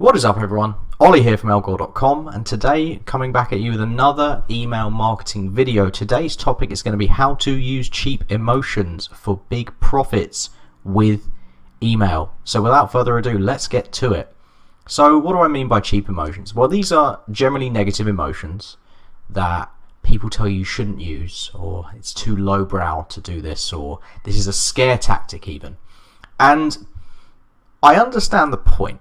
What is up, everyone? Ollie here from El-Gorr.com, and today coming back at you with another email marketing video. Today's topic is going to be how to use cheap emotions for big profits with email. So without further ado, let's get to it. So what do I mean by cheap emotions? Well, these are generally negative emotions that people tell you shouldn't use, or it's too lowbrow to do this, or this is a scare tactic even. And I understand the point.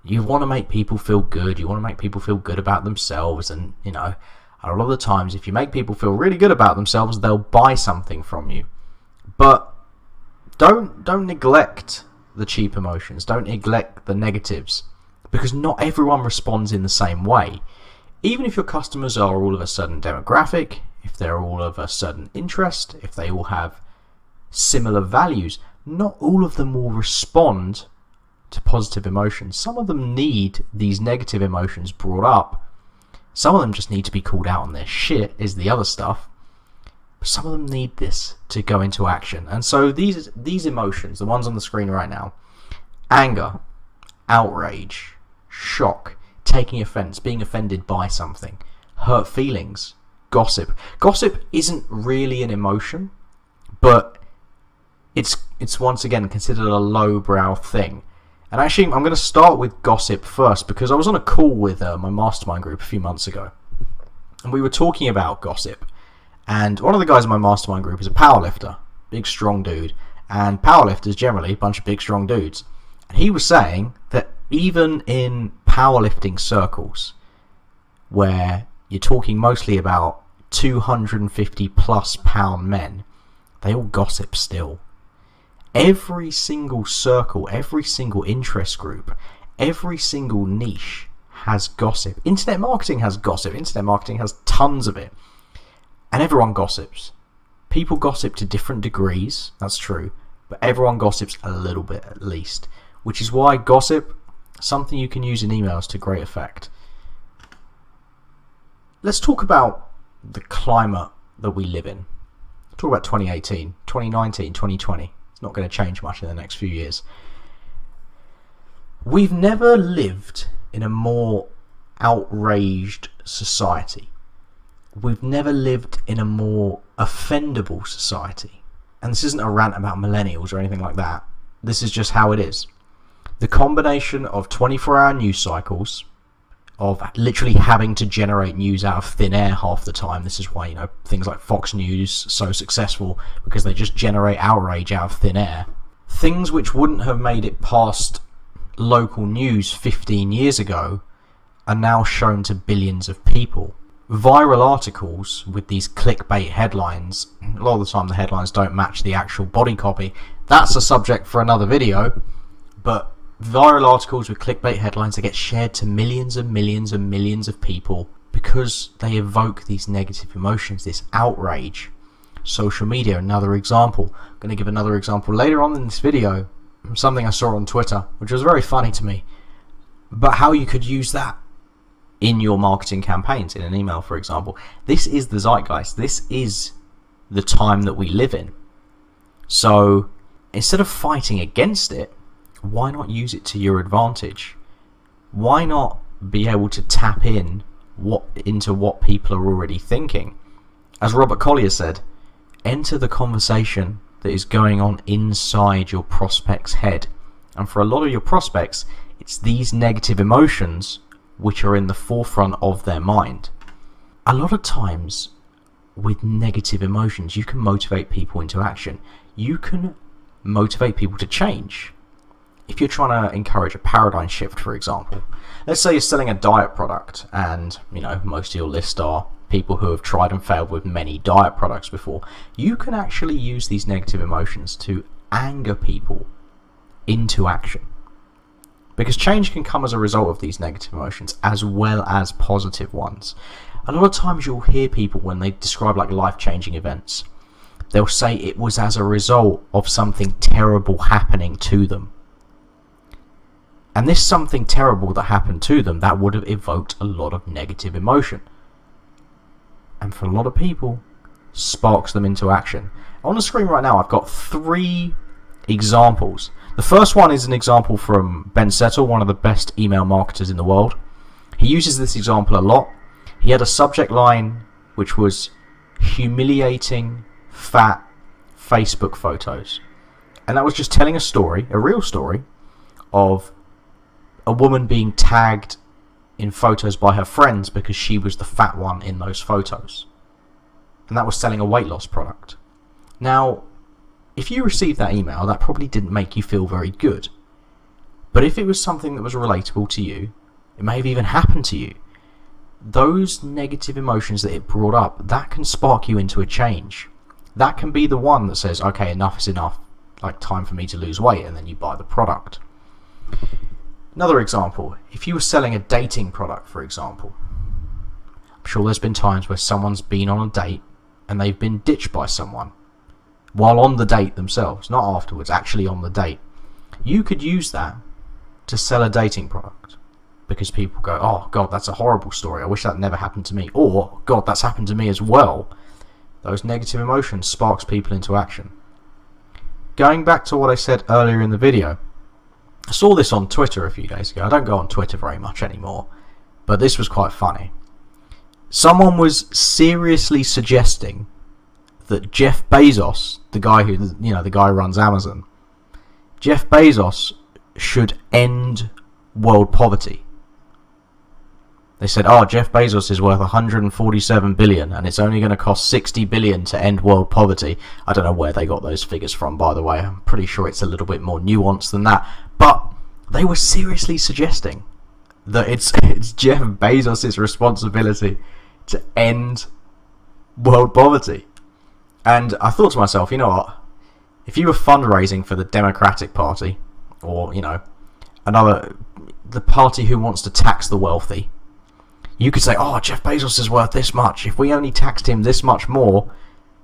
You want to make people feel good, you want to make people feel good about themselves, and a lot of the times if you make people feel really good about themselves, they'll buy something from you. But don't neglect the cheap emotions, don't neglect the negatives, because not everyone responds in the same way. Even if your customers are all of a certain demographic, if they're all of a certain interest, if they all have similar values, not all of them will respond to positive emotions. Some of them need these negative emotions brought up. Some of them just need to be called out on their shit, is the other stuff. But some of them need this to go into action. And so these emotions, the ones on the screen right now: anger, outrage, shock, taking offense, being offended by something, hurt feelings, gossip. Gossip isn't really an emotion, but it's once again considered a lowbrow thing. And actually, I'm going to start with gossip first, because I was on a call with my mastermind group a few months ago, and we were talking about gossip. And one of the guys in my mastermind group is a powerlifter, big strong dude, and powerlifters generally a bunch of big strong dudes. And he was saying that even in powerlifting circles, where you're talking mostly about 250 plus pound men, they all gossip still. Every single circle, every single interest group, every single niche has gossip. Internet marketing has gossip. Internet marketing has tons of it. And everyone gossips. People gossip to different degrees, that's true, but everyone gossips a little bit at least, which is why gossip is something you can use in emails to great effect. Let's talk about the climate that we live in. Talk about 2018, 2019, 2020. It's not going to change much in the next few years. We've never lived in a more outraged society. We've never lived in a more offendable society. And this isn't a rant about millennials or anything like that. This is just how it is. The combination of 24-hour news cycles, of literally having to generate news out of thin air half the time. This is why things like Fox News are so successful, because they just generate outrage out of thin air. Things which wouldn't have made it past local news 15 years ago are now shown to billions of people. Viral articles with these clickbait headlines, a lot of the time the headlines don't match the actual body copy. That's a subject for another video, but viral articles with clickbait headlines that get shared to millions and millions and millions of people because they evoke these negative emotions, this outrage. Social media, another example. I'm going to give another example later on in this video from something I saw on Twitter, which was very funny to me, but how you could use that in your marketing campaigns, in an email, for example. This is the zeitgeist. This is the time that we live in. So instead of fighting against it, why not use it to your advantage? Why not be able to tap into what people are already thinking? As Robert Collier said, enter the conversation that is going on inside your prospect's head. And for a lot of your prospects, it's these negative emotions which are in the forefront of their mind. A lot of times with negative emotions, you can motivate people into action. You can motivate people to change. If you're trying to encourage a paradigm shift, for example, let's say you're selling a diet product, and most of your list are people who have tried and failed with many diet products before. You can actually use these negative emotions to anger people into action, because change can come as a result of these negative emotions as well as positive ones. A lot of times you'll hear people, when they describe like life-changing events, they'll say it was as a result of something terrible happening to them. And this something terrible that happened to them, that would have evoked a lot of negative emotion. And for a lot of people, sparks them into action. On the screen right now, I've got 3 examples. The first one is an example from Ben Settle, one of the best email marketers in the world. He uses this example a lot. He had a subject line which was humiliating fat Facebook photos. And that was just telling a story, a real story, of a woman being tagged in photos by her friends because she was the fat one in those photos. And that was selling a weight loss product. Now, if you received that email, that probably didn't make you feel very good. But if it was something that was relatable to you, it may have even happened to you, those negative emotions that it brought up, that can spark you into a change. That can be the one that says, okay, enough is enough, like time for me to lose weight, and then you buy the product. Another example, if you were selling a dating product, for example, I'm sure there's been times where someone's been on a date and they've been ditched by someone while on the date themselves, not afterwards, actually on the date. You could use that to sell a dating product because people go, oh God, that's a horrible story, I wish that never happened to me, or God, that's happened to me as well. Those negative emotions sparks people into action. Going back to what I said earlier in the video, I saw this on Twitter a few days ago. I don't go on Twitter very much anymore, but this was quite funny. Someone was seriously suggesting that Jeff Bezos, the guy who runs Amazon, Jeff Bezos should end world poverty. They said, oh, Jeff Bezos is worth 147 billion and it's only going to cost 60 billion to end world poverty. I don't know where they got those figures from, by the way. I'm pretty sure it's a little bit more nuanced than that. But they were seriously suggesting that it's Jeff Bezos' responsibility to end world poverty. And I thought to myself, you know what? If you were fundraising for the Democratic Party, or, the party who wants to tax the wealthy, you could say, oh, Jeff Bezos is worth this much. If we only taxed him this much more,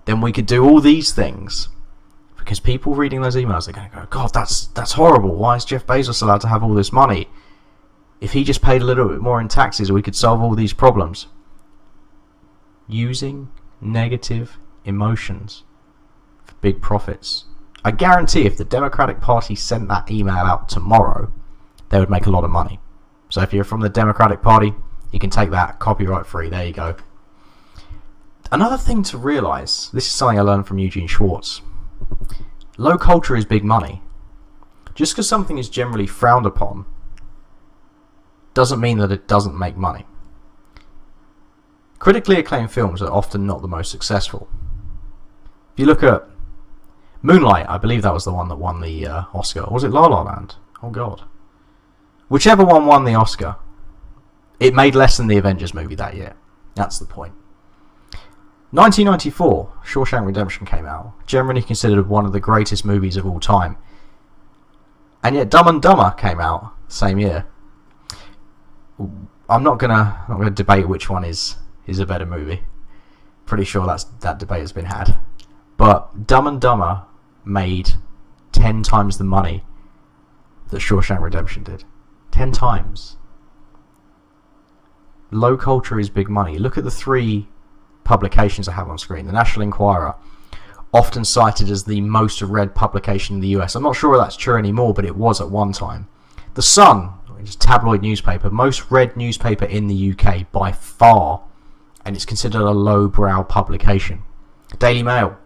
then we could do all these things. Because people reading those emails are going to go, God, that's horrible. Why is Jeff Bezos allowed to have all this money? If he just paid a little bit more in taxes, we could solve all these problems. Using negative emotions for big profits. I guarantee if the Democratic Party sent that email out tomorrow, they would make a lot of money. So if you're from the Democratic Party, you can take that copyright free. There you go. Another thing to realise, this is something I learned from Eugene Schwartz. Low culture is big money. Just because something is generally frowned upon doesn't mean that it doesn't make money. Critically acclaimed films are often not the most successful. If you look at Moonlight, I believe that was the one that won the Oscar. Or was it La La Land? Oh God. Whichever one won the Oscar, it made less than the Avengers movie that year. That's the point. 1994, Shawshank Redemption came out, generally considered one of the greatest movies of all time. And yet Dumb and Dumber came out the same year. I'm not gonna debate which one is a better movie. Pretty sure that debate has been had. But Dumb and Dumber made 10 times the money that Shawshank Redemption did. 10 times. Low culture is big money. Look at the three publications I have on screen. The National Enquirer, often cited as the most read publication in the US. I'm not sure if that's true anymore, but it was at one time. The Sun, which is a tabloid newspaper, most read newspaper in the UK by far, and it's considered a lowbrow publication. Daily Mail,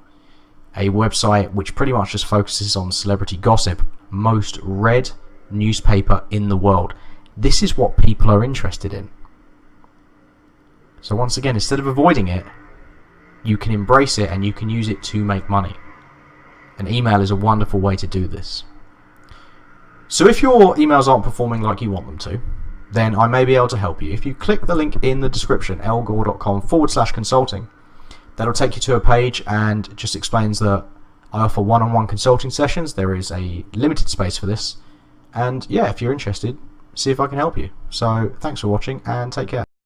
a website which pretty much just focuses on celebrity gossip, most read newspaper in the world. This is what people are interested in. So once again, instead of avoiding it, you can embrace it and you can use it to make money. An email is a wonderful way to do this. So if your emails aren't performing like you want them to, then I may be able to help you. If you click the link in the description, elgorr.com/consulting, that'll take you to a page and just explains that I offer one-on-one consulting sessions. There is a limited space for this. And yeah, if you're interested, see if I can help you. So thanks for watching and take care.